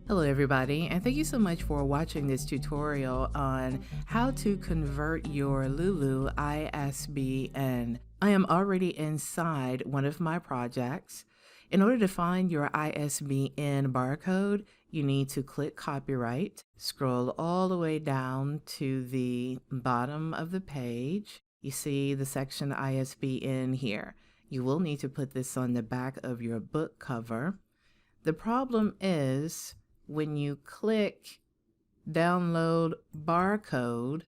Hello everybody, and thank you so much for watching this tutorial on how to convert your Lulu ISBN. I am already inside one of my projects. In order to find your ISBN barcode, you need to click copyright, scroll all the way down to the bottom of the page. You see the section ISBN here. You will need to put this on the back of your book cover. The problem is, when you click download barcode,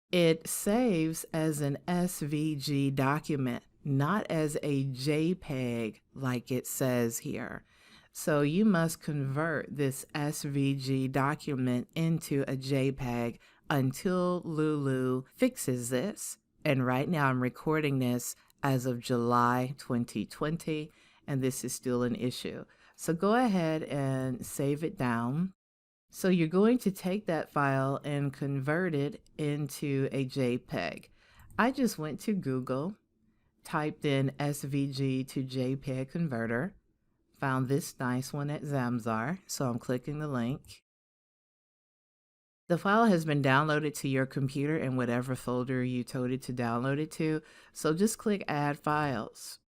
it saves as an SVG document, not as a JPEG like it says here. So you must convert this SVG document into a JPEG until Lulu fixes this. And right now I'm recording this as of July 2020, and this is still an issue. So go ahead and save it down. So you're going to take that file and convert it into a JPEG. I just went to Google, typed in SVG to JPEG converter, found this nice one at Zamzar, so I'm clicking the link. The file has been downloaded to your computer in whatever folder you told it to download it to, so just click Add Files.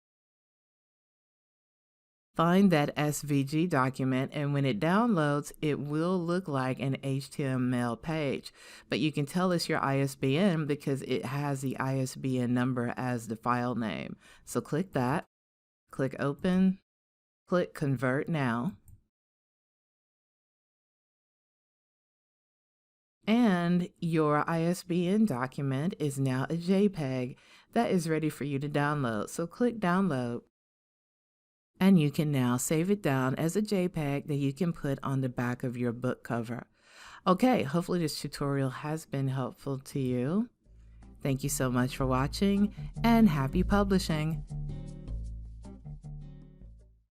Find that SVG document, and when it downloads, it will look like an HTML page, but you can tell it's your ISBN because it has the ISBN number as the file name. So click that, click Open, click Convert Now, and your ISBN document is now a JPEG that is ready for you to download. So click Download. And you can now save it down as a JPEG that you can put on the back of your book cover. Okay, hopefully this tutorial has been helpful to you. Thank you so much for watching, and happy publishing!